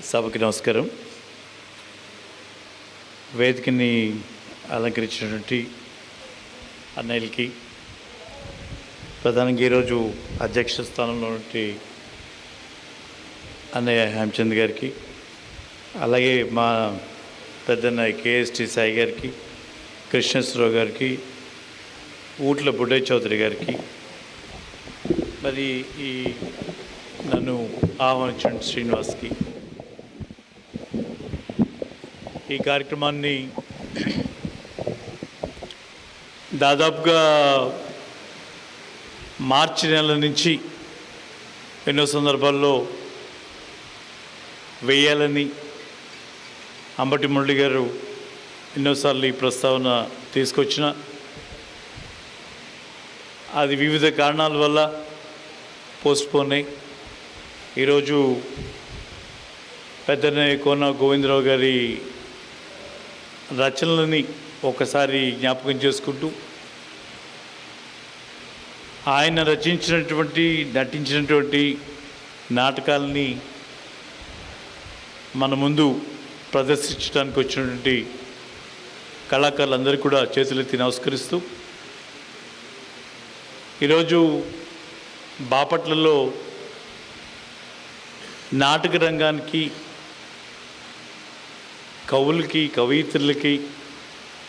సభకి నమస్కారం. వేదికని అలంకరించినటువంటి అన్నయ్యలకి, ప్రధానంగా ఈరోజు అధ్యక్ష స్థానంలో ఉన్నటువంటి అన్నయ్య హేమచంద్ గారికి, అలాగే మా పెద్దన్నయ్య కేఎస్టి సాయి గారికి, కృష్ణేశ్వరరావు గారికి, ఊట్ల బుడ్డయ్య చౌదరి గారికి, మరి ఈ నన్ను ఆహ్వానించిన శ్రీనివాస్కి, ఈ కార్యక్రమాన్ని దాదాపుగా మార్చి నెల నుంచి ఎన్నో సందర్భాల్లో వేయాలని అంబటి మురళి గారు ఎన్నోసార్లు ఈ ప్రస్తావన తీసుకొచ్చిన, అది వివిధ కారణాల వల్ల పోస్ట్పోన్ అయ్యి ఈరోజు పెద్దన్నయ్య కోన గోవిందరావు గారి రచనలని ఒకసారి జ్ఞాపకం చేసుకుంటూ, ఆయన రచించినటువంటి నటించినటువంటి నాటకాలని మన ముందు ప్రదర్శించడానికి వచ్చినటువంటి కళాకారులందరికీ కూడా చేతులెత్తి నమస్కరిస్తూ, ఈరోజు బాపట్లలో నాటక రంగానికి, కవులకి, కవయిత్రులకి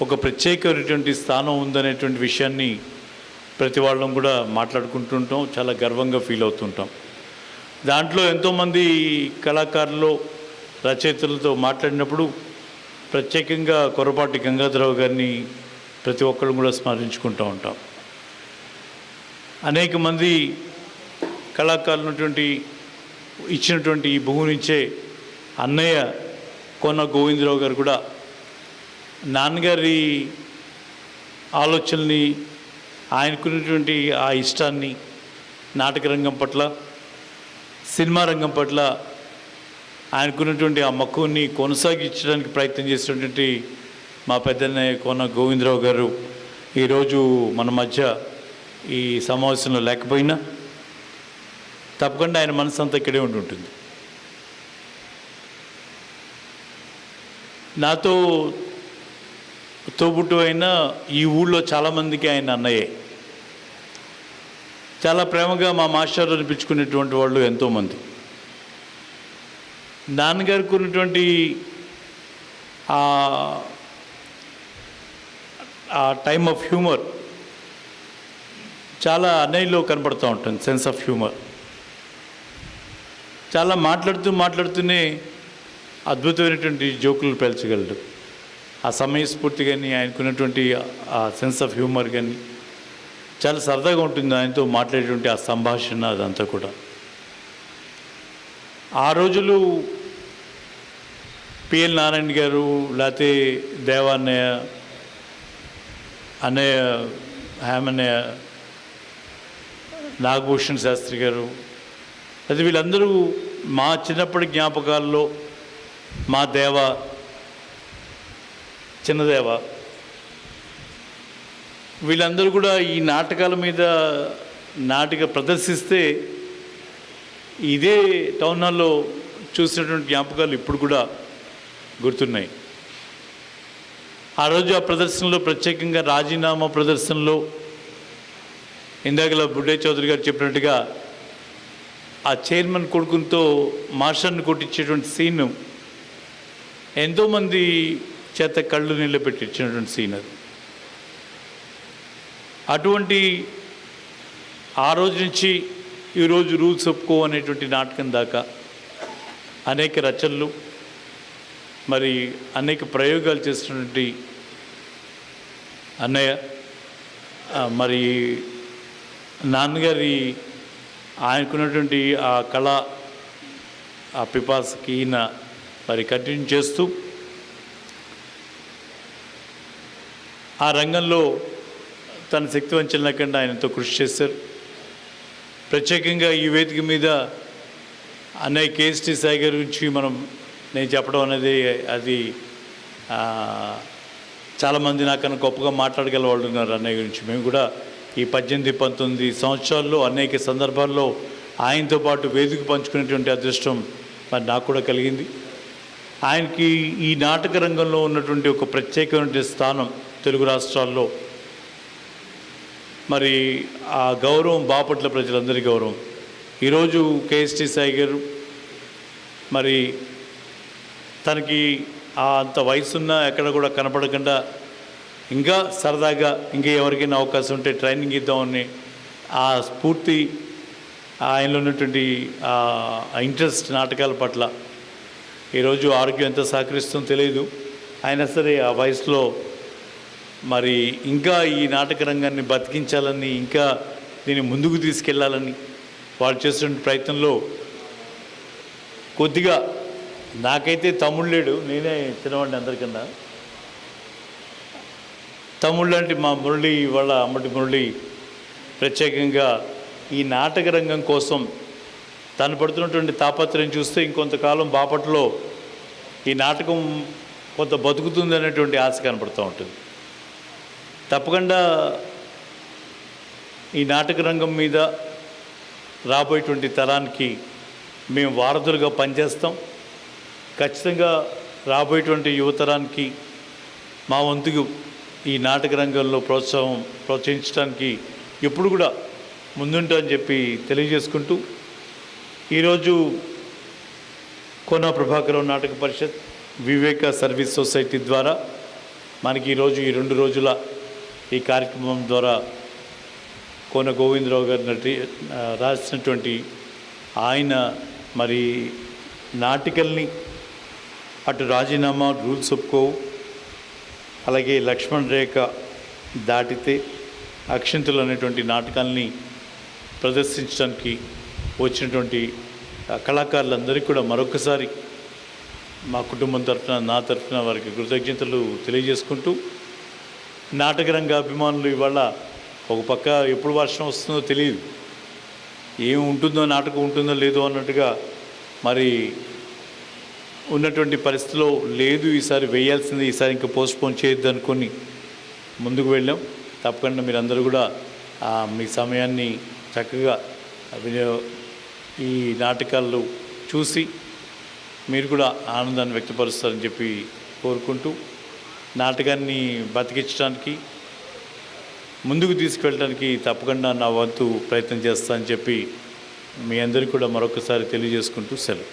ఒక ప్రత్యేకమైనటువంటి స్థానం ఉందనేటువంటి విషయాన్ని ప్రతి వాళ్ళం కూడా మాట్లాడుకుంటుంటాం, చాలా గర్వంగా ఫీల్ అవుతుంటాం. దాంట్లో ఎంతోమంది కళాకారులు, రచయితలతో మాట్లాడినప్పుడు ప్రత్యేకంగా కొరపాటి గంగాధరరావు గారిని ప్రతి ఒక్కరు కూడా స్మరించుకుంటూ ఉంటాం. అనేక మంది కళాకారులు ఇచ్చినటువంటి ఈ భూమి నుంచే అన్నయ్య కోన గోవిందరావు గారు కూడా నాన్నగారి ఆలోచనల్ని, ఆయనకున్నటువంటి ఆ ఇష్టాన్ని నాటక రంగం పట్ల, సినిమా రంగం పట్ల ఆయనకున్నటువంటి ఆ మక్కువని కొనసాగించడానికి ప్రయత్నం చేసినటువంటి మా పెద్దన్నయ్య కోన గోవిందరావు గారు ఈరోజు మన మధ్య ఈ సమావేశంలో లేకపోయినా తప్పకుండా ఆయన మనసు అంతా ఇక్కడే ఉంటుంది. నాతో తోబుట్టు అయిన ఈ ఊళ్ళో చాలామందికి ఆయన అన్నయ్యే. చాలా ప్రేమగా మా మాస్టర్ అనిపించుకునేటువంటి వాళ్ళు ఎంతోమంది. నాన్నగారికి ఉన్నటువంటి ఆ టైమ్ ఆఫ్ హ్యూమర్ చాలా అన్నయ్యలో కనపడుతూ ఉంటుంది, సెన్స్ ఆఫ్ హ్యూమర్. చాలా మాట్లాడుతూనే అద్భుతమైనటువంటి జోకులు పేల్చగలడు. ఆ సమయస్ఫూర్తి కానీ, ఆయనకున్నటువంటి ఆ సెన్స్ ఆఫ్ హ్యూమర్ కానీ చాలా సరదాగా ఉంటుంది. ఆయనతో మాట్లాడేటువంటి ఆ సంభాషణ అదంతా కూడా. ఆ రోజులు పిఎల్ నారాయణ గారు, లేకపోతే దేవాన్నయ్య, అన్నయ్య హేమన్నయ్య, నాగభూషణ్ శాస్త్రి గారు, అది వీళ్ళందరూ మా చిన్నప్పటి జ్ఞాపకాల్లో, మా దేవ, చిన్నదేవ, వీళ్ళందరూ కూడా ఈ నాటకాల మీద ప్రదర్శిస్తే ఇదే టౌన్ హాల్లో చూసినటువంటి జ్ఞాపకాలు ఇప్పుడు కూడా గుర్తున్నాయి. ఆ రోజు ఆ ప్రదర్శనలో, ప్రత్యేకంగా రాజీనామా ప్రదర్శనలో, ఇందాకలా బుడ్డయ్య చౌదరి గారు చెప్పినట్టుగా ఆ చైర్మన్ కొడుకునితో మాస్టర్ని కొట్టించేటువంటి సీను ఎంతోమంది చేత కళ్ళు నీళ్ళు పెట్టించినటువంటి సీన్ అది. అటువంటి ఆ రోజు నుంచి ఈరోజు రూల్స్ ఒప్పుకో అనేటువంటి నాటకం దాకా అనేక రచనలు, మరి అనేక ప్రయోగాలు చేసినటువంటి అన్నయ్య, మరి నాన్నగారి ఆయనకున్నటువంటి ఆ కళ, ఆ పిపాసకి ఈయన మరి కంటిన్యూ చేస్తూ ఆ రంగంలో తన శక్తి వంచన లేకుండా ఆయనతో కృషి చేశారు. ప్రత్యేకంగా ఈ వేదిక మీద అన్నయ్య కేఎస్టి సాయి గారి గురించి నేను చెప్పడం అనేది అది చాలామంది నాకన్నా గొప్పగా మాట్లాడగల వాళ్ళు ఉన్నారు అన్నయ్య గురించి. మేము కూడా ఈ 18-19 సంవత్సరాల్లో అనేక సందర్భాల్లో ఆయనతో పాటు వేదిక పంచుకునేటువంటి అదృష్టం మరి నాకు కూడా కలిగింది. ఆయనకి ఈ నాటక రంగంలో ఉన్నటువంటి ఒక ప్రత్యేకమైన స్థానం తెలుగు రాష్ట్రాల్లో, మరి ఆ గౌరవం బాపట్ల ప్రజలందరి గౌరవం. ఈరోజు కేఎస్టీ సాయి గారు మరి తనకి అంత వయసున్నా ఎక్కడ కూడా కనపడకుండా ఇంకా సరదాగా ఇంకా ఎవరికైనా అవకాశం ఉంటే ట్రైనింగ్ ఇద్దామని ఆ స్ఫూర్తి, ఆయనలో ఉన్నటువంటి ఇంట్రెస్ట్ నాటకాల పట్ల ఈరోజు ఆరోగ్యం ఎంత సహకరిస్తుందో తెలియదు. అయినా సరే ఆ వయసులో మరి ఇంకా ఈ నాటక రంగాన్ని బతికించాలని, ఇంకా దీన్ని ముందుకు తీసుకెళ్లాలని వాళ్ళు చేస్తున్న ప్రయత్నంలో కొద్దిగా, నాకైతే తమ్ముడు లేడు, నేనే చిన్నవాడిని అందరికన్నా. తమ్ముళ్ళు అంటే మా మురళి, వాళ్ళ అమ్మటి మురళి ప్రత్యేకంగా ఈ నాటక రంగం కోసం తను పడుతున్నటువంటి తాపత్రయం చూస్తే ఇంకొంతకాలం బాపట్లో ఈ నాటకం కొంత బతుకుతుంది అనేటువంటి ఆశ కనపడుతూ ఉంటుంది. తప్పకుండా ఈ నాటక రంగం మీద రాబోయేటువంటి తరానికి మేము వారధులుగా పనిచేస్తాం. ఖచ్చితంగా రాబోయేటువంటి యువతరానికి మా వంతుకు ఈ నాటక రంగంలో ప్రోత్సహించడానికి ఎప్పుడు కూడా ముందుంటా అని చెప్పి తెలియజేసుకుంటూ, ఈరోజు కోనా ప్రభాకరం నాటక పరిషత్, వివేక సర్వీస్ సొసైటీ ద్వారా మనకి ఈరోజు ఈ 2 రోజుల ఈ కార్యక్రమం ద్వారా కోన గోవిందరావు గారు రాసినటువంటి ఆయన మరి నాటికల్ని, అటు రాజీనామా, రూల్స్ ఒప్పుకోవు, అలాగే లక్ష్మణ్ రేఖ దాటితే, అక్షింతలు అనేటువంటి నాటకాల్ని ప్రదర్శించడానికి వచ్చినటువంటి కళాకారులందరికీ కూడా మరొకసారి మా కుటుంబం తరఫున, నా తరఫున వారికి కృతజ్ఞతలు తెలియజేసుకుంటూ, నాటకరంగ అభిమానులు ఇవాళ ఒక పక్క ఎప్పుడు వర్షం వస్తుందో తెలియదు, ఏం ఉంటుందో, నాటకం ఉంటుందో లేదో అన్నట్టుగా మరి ఉన్నటువంటి పరిస్థితిలో లేదు, ఈసారి వేయాల్సింది, ఈసారి ఇంకా పోస్ట్పోన్ చేయొద్దు అనుకొని ముందుకు వెళ్ళాం. తప్పకుండా మీరందరూ కూడా మీ సమయాన్ని చక్కగా ఈ నాటకాలు చూసి మీరు కూడా ఆనందాన్ని వ్యక్తపరుస్తారని చెప్పి కోరుకుంటూ, నాటకాన్ని బతికించడానికి, ముందుకు తీసుకువెళ్ళడానికి తప్పకుండా నా వంతు ప్రయత్నం చేస్తానని చెప్పి మీ అందరికీ కూడా మరొకసారి తెలియజేసుకుంటూ సెలవు.